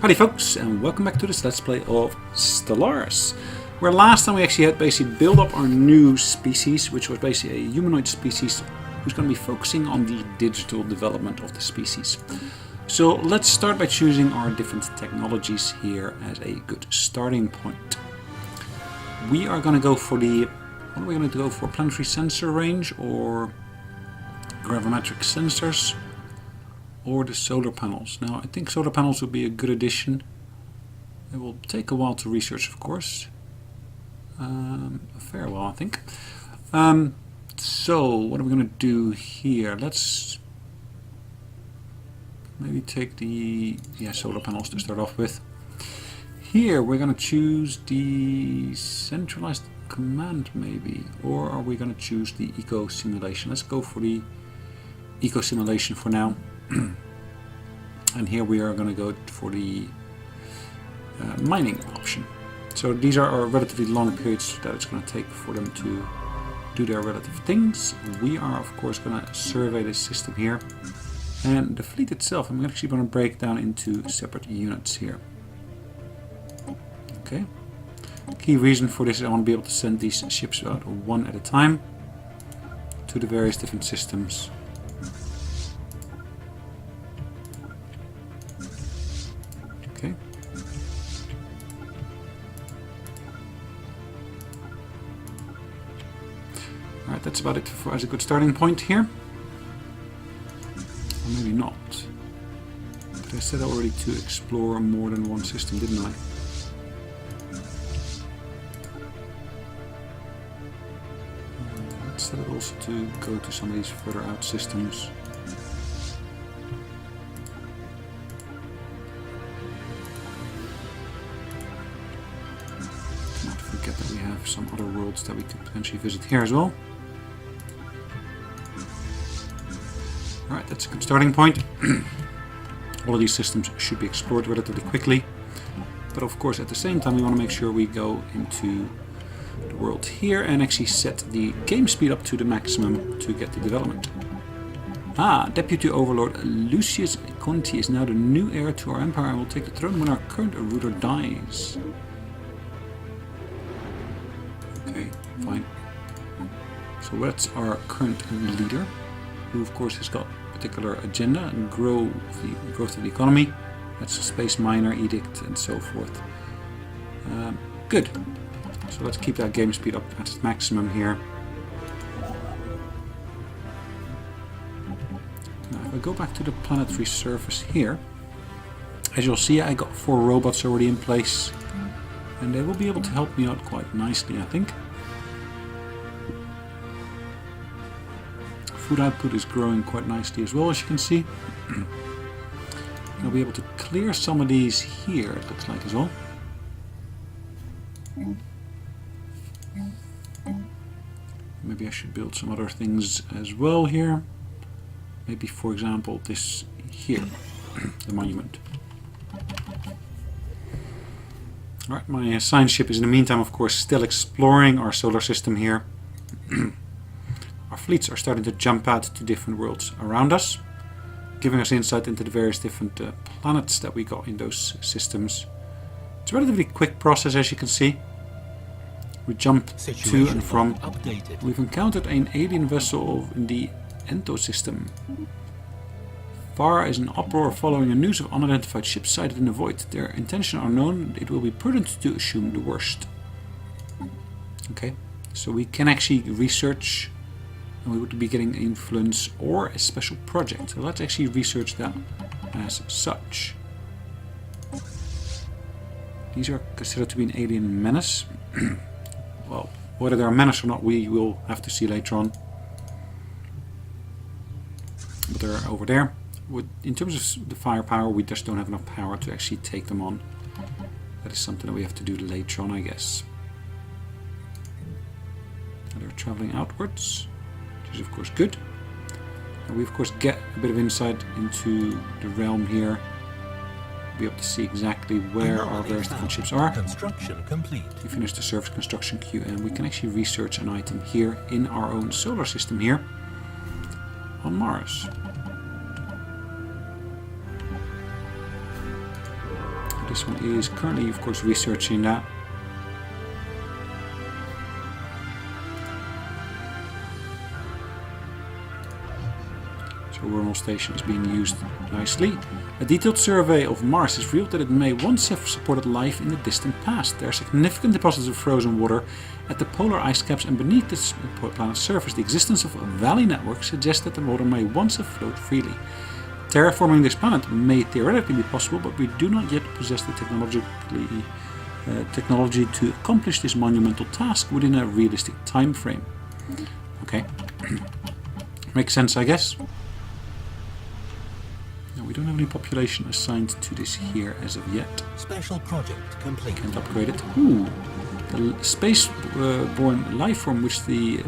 Howdy folks, and welcome back to this Let's Play of Stellaris, where last time we actually had basically built up our new species, which was basically a humanoid species who's going to be focusing on the digital development of the species. So let's start by choosing our different technologies here as a good starting point. We are going to go for the, what are we going to go for, planetary sensor range or gravimetric sensors? Or the solar panels. Now I think solar panels would be a good addition. It will take a while to research, of course. A fair while, I think. So what are we going to do here? Let's maybe take the solar panels to start off with. Here we're going to choose the centralized command maybe, or are we going to choose the eco simulation? Let's go for the eco simulation for now. And here we are going to go for the mining option. So these are our relatively long periods that it's going to take for them to do their relative things. We are of course going to survey this system here, and the fleet itself I'm actually going to break down into separate units here. Okay. Key reason for this is I want to be able to send these ships out one at a time to the various different systems. Okay. Alright, that's about it as a good starting point here. Or maybe not. But I said already to explore more than one system, didn't I? Let's set it also to go to some of these further out systems. That we have some other worlds that we could potentially visit here as well. Alright, that's a good starting point. All of these systems should be explored relatively quickly, but of course at the same time we want to make sure we go into the world here and actually set the game speed up to the maximum to get the development. Deputy Overlord Lucius Conti is now the new heir to our empire and will take the throne when our current ruler dies. Okay, fine. So that's our current leader, who of course has got a particular agenda and growth of the economy. That's a space miner edict and so forth. Good. So let's keep that game speed up at its maximum here. Now if I go back to the planetary surface here, as you'll see I got 4 robots already in place. And they will be able to help me out quite nicely, I think. Food output is growing quite nicely as well, as you can see. I'll be able to clear some of these here, it looks like as well. Maybe I should build some other things as well here. Maybe, for example, this here, the monument. Alright, my science ship is in the meantime of course still exploring our solar system here. Our fleets are starting to jump out to different worlds around us, giving us insight into the various different planets that we got in those systems. It's a relatively quick process, as you can see. We jump to and from. We've encountered an alien vessel in the Ento system. Far is an uproar following the news of unidentified ships sighted in the void. Their intentions are known. It will be prudent to assume the worst. Okay, so we can actually research, and we would be getting influence or a special project. So let's actually research that as such. These are considered to be an alien menace. Well, whether they're a menace or not, we will have to see later on. But they're over there. In terms of the firepower, we just don't have enough power to actually take them on. That is something that we have to do later on, I guess. And they're traveling outwards, which is of course good. And we of course get a bit of insight into the realm here. We'll be able to see exactly where our various different ships are. Construction complete. We finish the surface construction queue, and we can actually research an item here in our own solar system here on Mars. This one is currently, of course, researching that. So wormhole station is being used nicely. A detailed survey of Mars has revealed that it may once have supported life in the distant past. There are significant deposits of frozen water at the polar ice caps and beneath the planet's surface. The existence of a valley network suggests that the water may once have flowed freely. Terraforming this planet may theoretically be possible, but we do not yet possess the technology to accomplish this monumental task within a realistic time frame. Okay. Makes sense, I guess. No, we don't have any population assigned to this here as of yet. Special project complete. Can't upgrade it. Ooh, the space-born life form, which the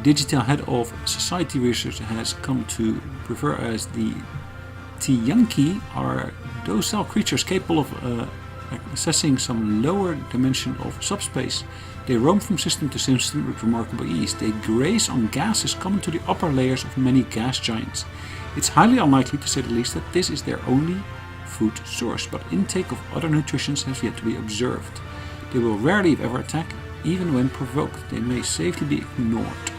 digital head of society research has come to prefer as the Tiyanki, are docile creatures capable of accessing some lower dimension of subspace. They roam from system to system with remarkable ease. They graze on gases common to the upper layers of many gas giants. It's highly unlikely, to say the least, that this is their only food source, but intake of other nutritions has yet to be observed. They will rarely, if ever, attack, even when provoked. They may safely be ignored.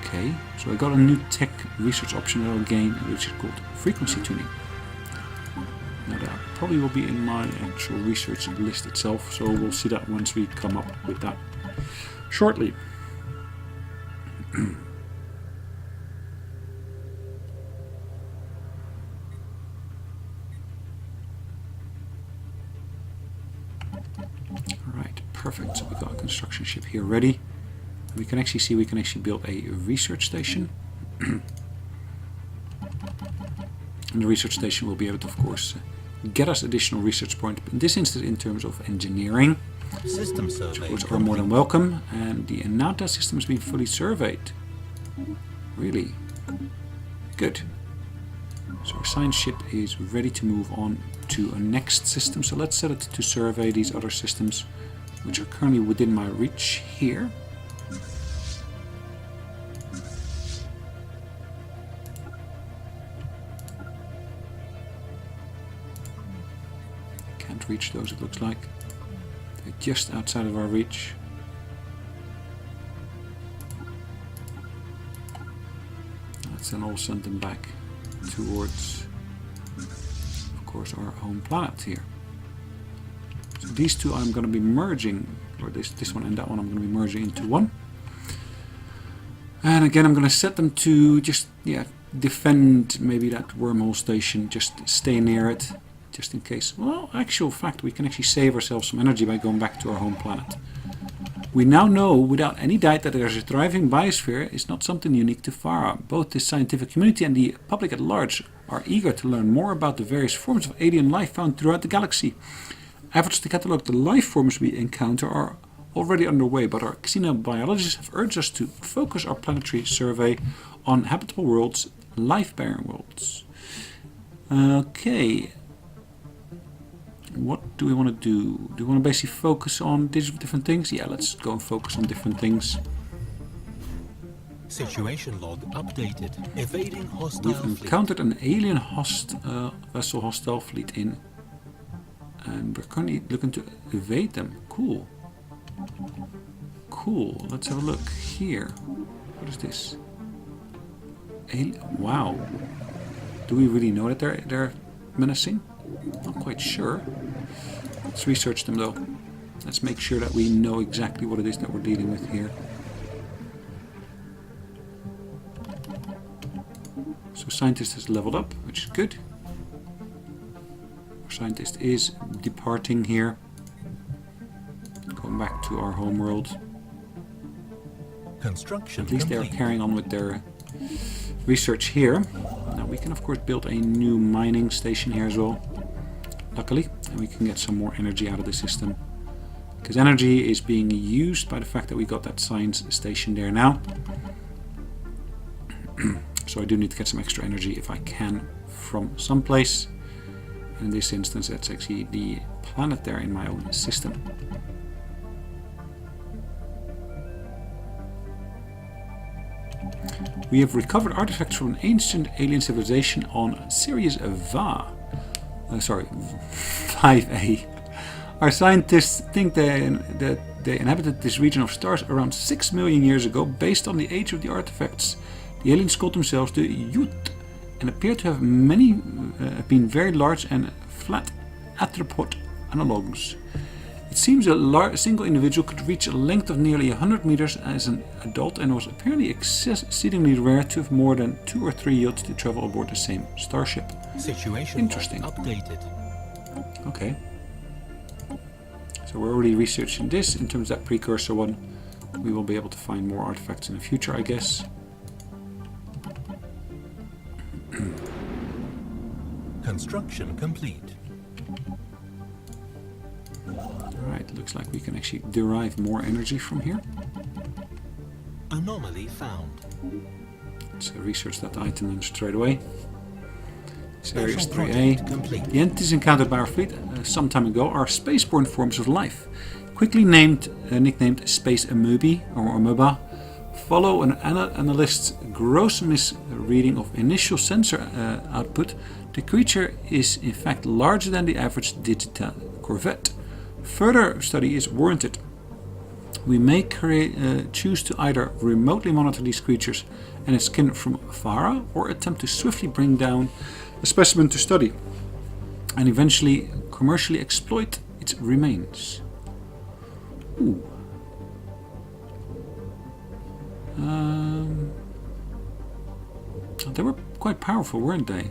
Okay, so I got a new tech research option that I'll gain, which is called frequency tuning. Now that probably will be in my actual research list itself, so we'll see that once we come up with that shortly. Alright, perfect. So we've got a construction ship here ready. We can actually see we can actually build a research station. And the research station will be able to, of course, get us additional research points. In this instance, in terms of engineering, System survey, which are more than welcome. And the Anata system has been fully surveyed. Really good. So our science ship is ready to move on to a next system. So let's set it to survey these other systems, which are currently within my reach here. Can't reach those, it looks like. They're just outside of our reach. Let's then all send them back towards, of course, our home planet here. So these two I'm going to be merging, or this one and that one I'm going to be merging into one. And again, I'm going to set them to just, defend maybe that wormhole station, just stay near it, just in case. Well, actual fact, we can actually save ourselves some energy by going back to our home planet. We now know without any doubt that there's a thriving biosphere is not something unique to Farah. Both the scientific community and the public at large are eager to learn more about the various forms of alien life found throughout the galaxy. Efforts to catalogue the life forms we encounter are already underway, but our xenobiologists have urged us to focus our planetary survey on habitable worlds, life-bearing worlds. Okay. What do we want to do? Do we want to basically focus on different things? Yeah, let's go and focus on different things. Situation log updated. Evading hostile We've encountered an alien vessel hostile fleet in, and we're currently looking to evade them. Cool. Cool. Let's have a look here. What is this? Wow. Do we really know that they're menacing? Not quite sure. Let's research them though. Let's make sure that we know exactly what it is that we're dealing with here. So scientist has leveled up, which is good. Our scientist is departing here. Going back to our home world. Construction At least they are complete. carrying on with their research here. Now we can of course build a new mining station here as well. Luckily, and we can get some more energy out of the system. Because energy is being used by the fact that we got that science station there now. So I do need to get some extra energy if I can from someplace. And in this instance, that's actually the planet there in my own system. We have recovered artifacts from an ancient alien civilization on Sirius Va. sorry, 5A. Our scientists think that they inhabited this region of stars around 6 million years ago based on the age of the artifacts. The aliens called themselves the Ute and appear to have been very large and flat arthropod analogues. It seems a single individual could reach a length of nearly 100 meters as an adult and was apparently exceedingly rare to have more than 2 or 3 Utes to travel aboard the same starship. Situation Interesting. updated. Okay. So we're already researching this. In terms of that precursor one, we will be able to find more artifacts in the future, I guess. Construction complete. Alright, looks like we can actually derive more energy from here. Anomaly found. Let's research that item then straight away. Series Special 3A. project complete. The entities encountered by our fleet some time ago are spaceborne forms of life, quickly nicknamed space amoebae or amoeba. Follow an analyst's gross misreading of initial sensor output. The creature is in fact larger than the average digital corvette. Further study is warranted. We may choose to either remotely monitor these creatures and its kin from afar, or attempt to swiftly bring down a specimen to study, and eventually commercially exploit its remains. Ooh. They were quite powerful, weren't they?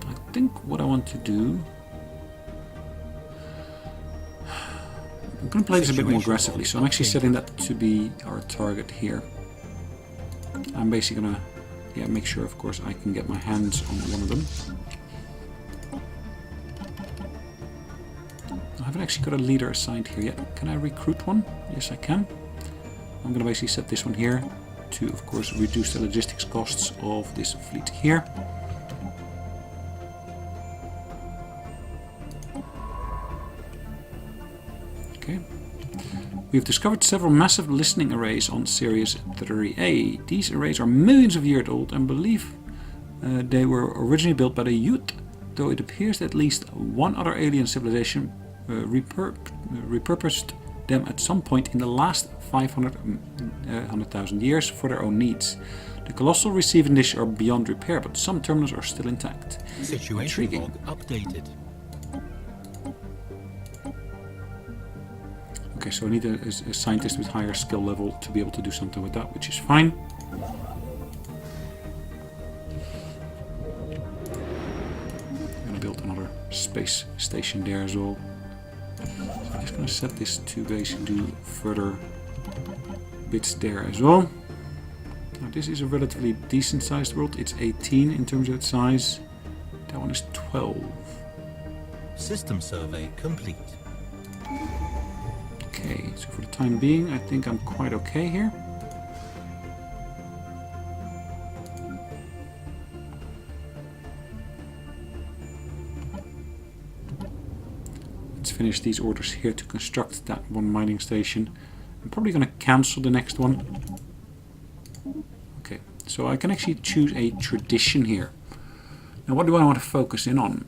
I think what I want to do... I'm going to play this a bit more aggressively, so I'm actually setting that to be our target here. I'm basically going to make sure, of course, I can get my hands on one of them. I haven't actually got a leader assigned here yet. Can I recruit one? Yes, I can. I'm going to basically set this one here to, of course, reduce the logistics costs of this fleet here. Okay. We've discovered several massive listening arrays on Series 3A. These arrays are millions of years old and believe they were originally built by the Ute, though it appears that at least one other alien civilization repurposed them at some point in the last 500,000 years for their own needs. The colossal receiving dish are beyond repair, but some terminals are still intact. Situation Intriguing. log updated. Okay, so I need a scientist with higher skill level to be able to do something with that, which is fine. I'm going to build another space station there as well. So I'm just going to set this to basically do further bits there as well. Now this is a relatively decent sized world. It's 18 in terms of its size. That one is 12. System survey complete. Okay, so for the time being, I think I'm quite okay here. Let's finish these orders here to construct that one mining station. I'm probably going to cancel the next one. Okay, so I can actually choose a tradition here. Now what do I want to focus in on?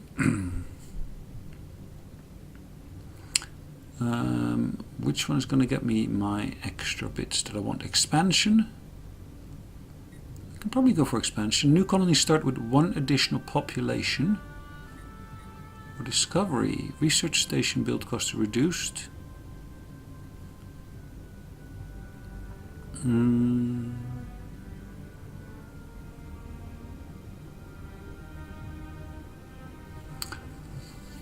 Which one is going to get me my extra bits that I want? Expansion. I can probably go for expansion. New colonies start with 1 additional population. Or discovery. Research station build costs are reduced.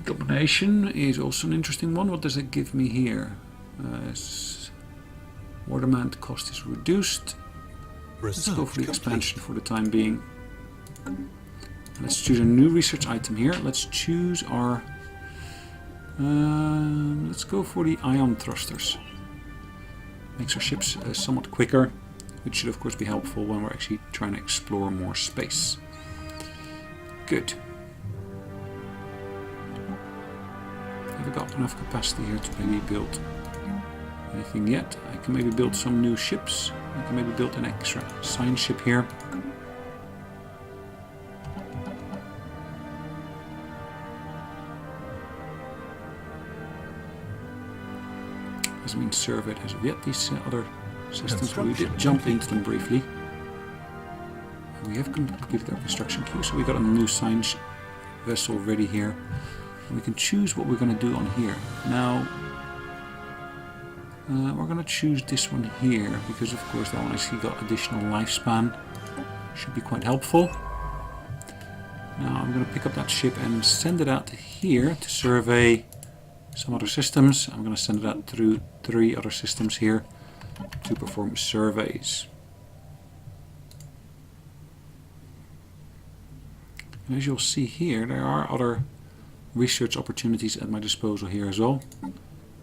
Domination is also an interesting one. What does it give me here? War demand cost is reduced. Let's go for the expansion for the time being. Let's choose a new research item here. Let's choose our... let's go for the ion thrusters. Makes our ships somewhat quicker, which should of course be helpful when we're actually trying to explore more space. Good. Have I got enough capacity here to maybe build anything yet? I can maybe build some new ships. I can maybe build an extra science ship here. hasn't been surveyed as of yet, these other systems, but we did jump into them briefly. We have completed our construction queue, so we got a new science vessel ready here. And we can choose what we're going to do on here. Now, we're going to choose this one here, because of course that one actually got additional lifespan. Should be quite helpful. Now I'm going to pick up that ship and send it out to here to survey some other systems. I'm going to send it out through 3 other systems here to perform surveys. And as you'll see here, there are other research opportunities at my disposal here as well.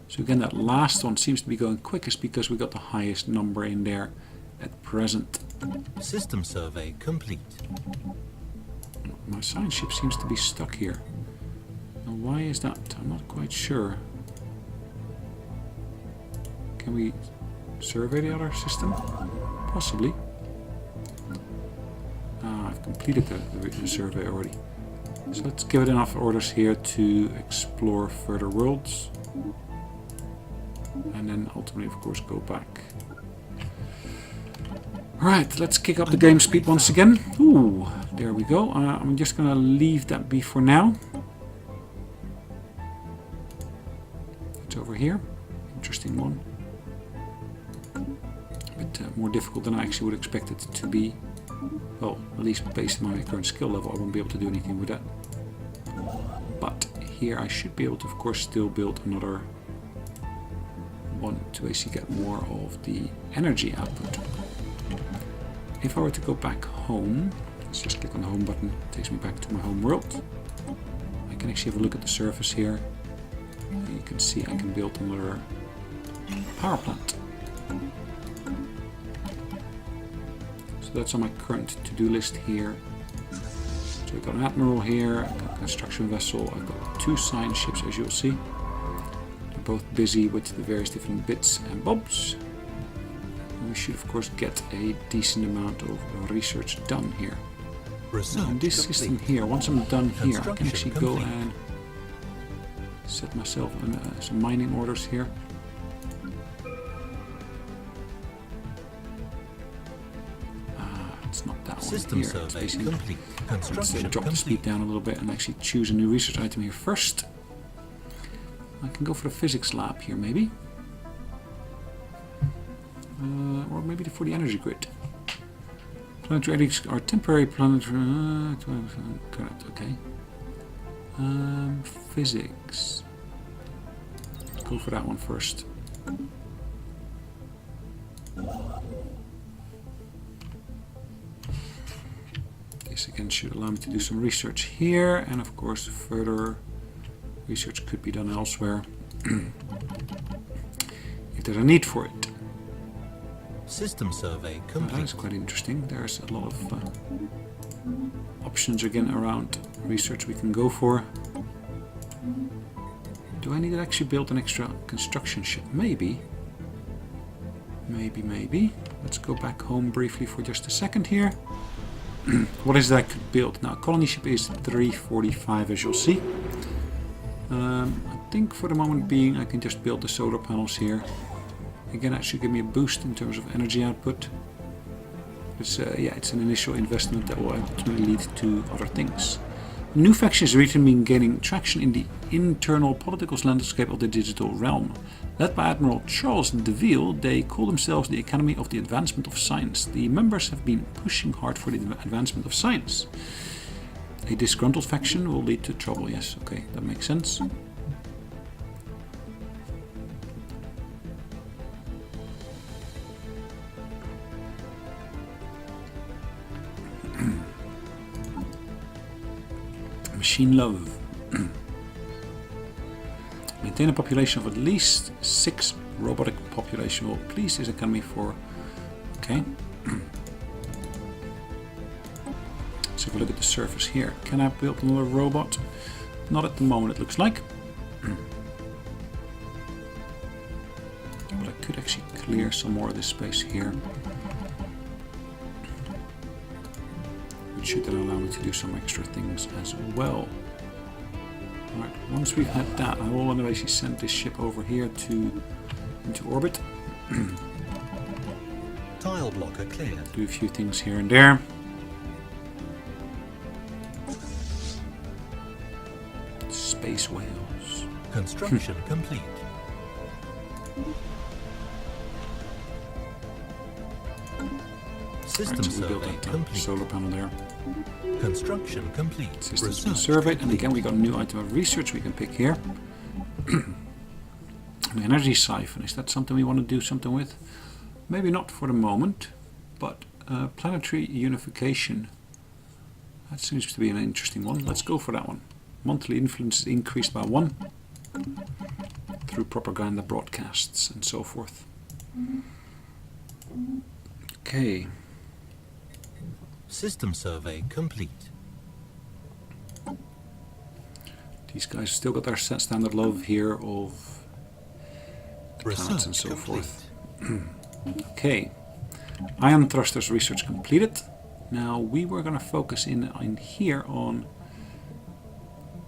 So again, that last one seems to be going quickest because we got the highest number in there at present. System survey complete. My science ship seems to be stuck here. Now why is that? I'm not quite sure. Can we survey the other system? Possibly. I've completed the survey already. So let's give it enough orders here to explore further worlds. And then ultimately, of course, go back. Alright, let's kick up the game speed once again. Ooh, there we go. I'm just going to leave that be for now. It's over here. Interesting one. A bit more difficult than I actually would expect it to be. Well, at least based on my current skill level, I won't be able to do anything with that. But here I should be able to, of course, still build another one to basically get more of the energy output. If I were to go back home, let's just click on the home button, it takes me back to my home world. I can actually have a look at the surface here. You can see I can build another power plant. So that's on my current to-do list here. So I've got an admiral here, I've got a construction vessel, I've got 2 science ships, as you'll see. They're both busy with the various different bits and bobs. And we should of course get a decent amount of research done here. And this system here, once I'm done here, I can actually go and set myself some mining orders here. It's not that one System here. survey It's complete. let's Construction drop the speed complete. down a little bit and actually choose a new research item here first. I can go for the physics lab here maybe. Or maybe for the energy grid. Planetary are temporary planetary. Correct, okay. Physics. Go for that one first. This again should allow me to do some research here, and of course further research could be done elsewhere if there's a need for it. System survey That complete. is quite interesting. There's a lot of options again around research we can go for. Do I need to actually build an extra construction ship? Maybe. Maybe. Let's go back home briefly for just a second here. What is that I could build? Now, colony ship is 345, as you'll see. I think for the moment being I can just build the solar panels here. Again, that should give me a boost in terms of energy output. It's, it's an initial investment that will ultimately lead to other things. A new faction is recently been gaining traction in the internal political landscape of the digital realm. Led by Admiral Charles DeVille, they call themselves the Academy of the Advancement of Science. The members have been pushing hard for the advancement of science. A disgruntled faction will lead to trouble, yes, okay, that makes sense. Machine love. Maintain a population of at least 6 robotic population. Well, please this academy for... Okay. Let's have a look at the surface here. Can I build another robot? Not at the moment, it looks like. But I could actually clear some more of this space here. Which should then allow me to do some extra things as well. Alright, once we've had that, I will basically send this ship over here to into orbit. Tile blocker cleared. Do a few things here and there. Space whales. Construction complete. System Right, so we built survey that complete. solar panel there. Construction complete. Systems been Research surveyed, and complete. again we got a new item of research we can pick here. An energy siphon, is that something we want to do something with? Maybe not for the moment, but planetary unification. That seems to be an interesting one. Let's go for that one. Monthly influence is increased by 1 through propaganda broadcasts and so forth. Okay. System survey complete. These guys still got their standard love here of the planets and so complete. forth. Okay. Ion thrusters research completed. Now we were going to focus in here on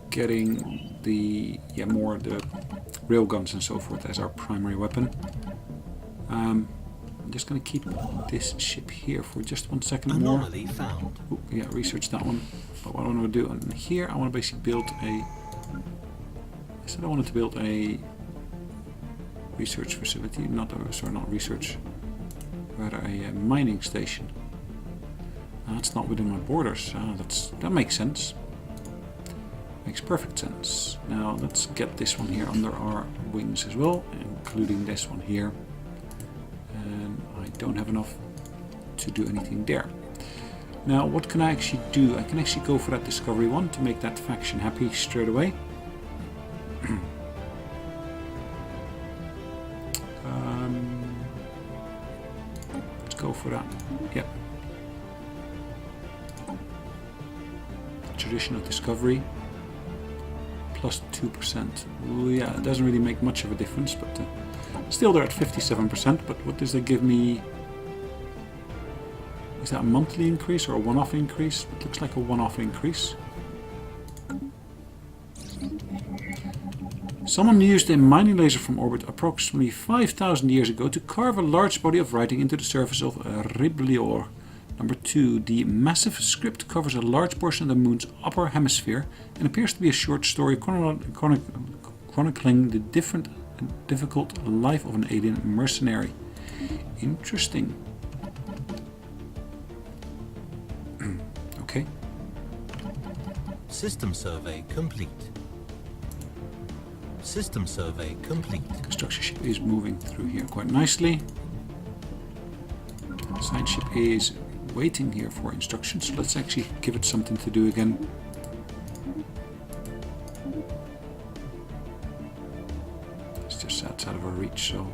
getting the more the railguns and so forth as our primary weapon. I'm just going to keep this ship here for just 1 second more. Anomaly found. Ooh, yeah, research that one. But what I want to do in here, I want to basically build a. I said I wanted to build a research facility, not research, rather a mining station. That's not within my borders. That makes sense. Makes perfect sense. Now let's get this one here under our wings as well, including this one here. And I don't have enough to do anything there. Now what can I actually do? I can actually go for that discovery one to make that faction happy straight away. Let's go for that. Yep. Traditional discovery. Plus 2%. Well, yeah, it doesn't really make much of a difference, but still they're at 57%. But what does that give me? Is that a monthly increase or a one-off increase? It looks like a one-off increase. Someone used a mining laser from orbit approximately 5,000 years ago to carve a large body of writing into the surface of Riblior. Number 2. The massive script covers a large portion of the moon's upper hemisphere and appears to be a short story chronicling the difficult life of an alien mercenary. Interesting. Okay. System survey complete. System survey complete. Construction ship is moving through here quite nicely. Science ship is waiting here for instructions, so let's actually give it something to do again. It's just outside of our reach, so.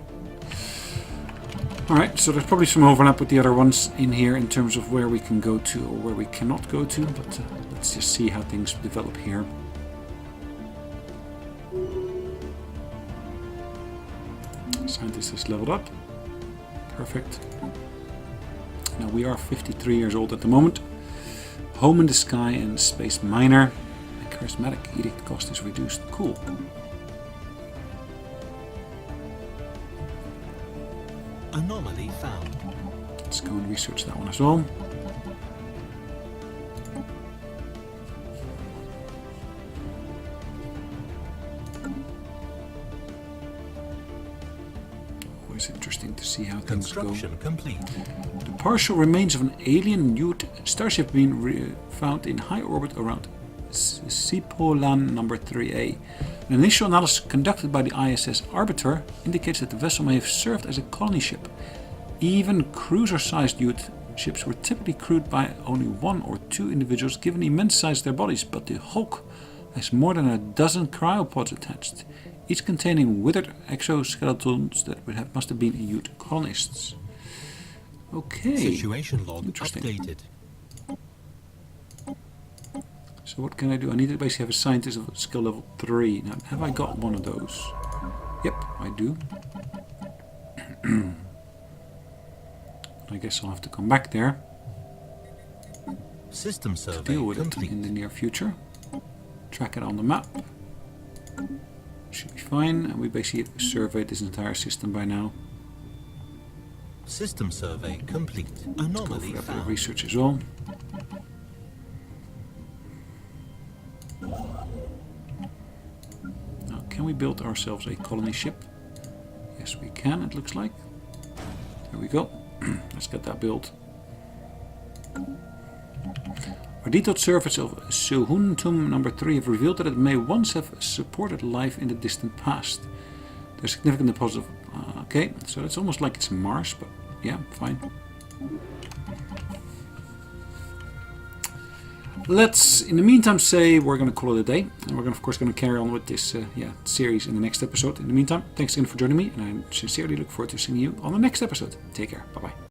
Alright, so there's probably some overlap with the other ones in here in terms of where we can go to or where we cannot go to, but let's just see how things develop here. Scientist has leveled up. Perfect. Now we are 53 years old at the moment. Home in the Sky and Space Miner. And Charismatic Edict cost is reduced. Cool. Anomaly found. Let's go and research that one as well. Always interesting to see how things go. Construction complete. The partial remains of an alien Newt starship being found in high orbit around Cipolan number 3A. An initial analysis conducted by the ISS Arbiter indicates that the vessel may have served as a colony ship. Even cruiser-sized Newt ships were typically crewed by only 1 or 2 individuals given the immense size of their bodies, but the Hulk has more than a dozen cryopods attached, each containing withered exoskeletons that must have been Ute colonists. Okay. Situation log Interesting. updated. So what can I do? I need to basically have a scientist of skill level 3. Now, have I got one of those? Yep, I do. I guess I'll have to come back there System to survey deal with it complete. in the near future. Track it on the map. Should be fine. And we basically surveyed this entire system by now. System survey complete. Go Anomaly for a bit of found. research as well. Now, can we build ourselves a colony ship? Yes, we can, it looks like. There we go. Let's get that built. Our detailed surveys of Suhuntum number 3 have revealed that it may once have supported life in the distant past. There's significant deposits of... okay, so it's almost like it's Mars, but yeah, fine. Let's, in the meantime, say we're going to call it a day. And we're, of course, going to carry on with this series in the next episode. In the meantime, thanks again for joining me. And I sincerely look forward to seeing you on the next episode. Take care. Bye-bye.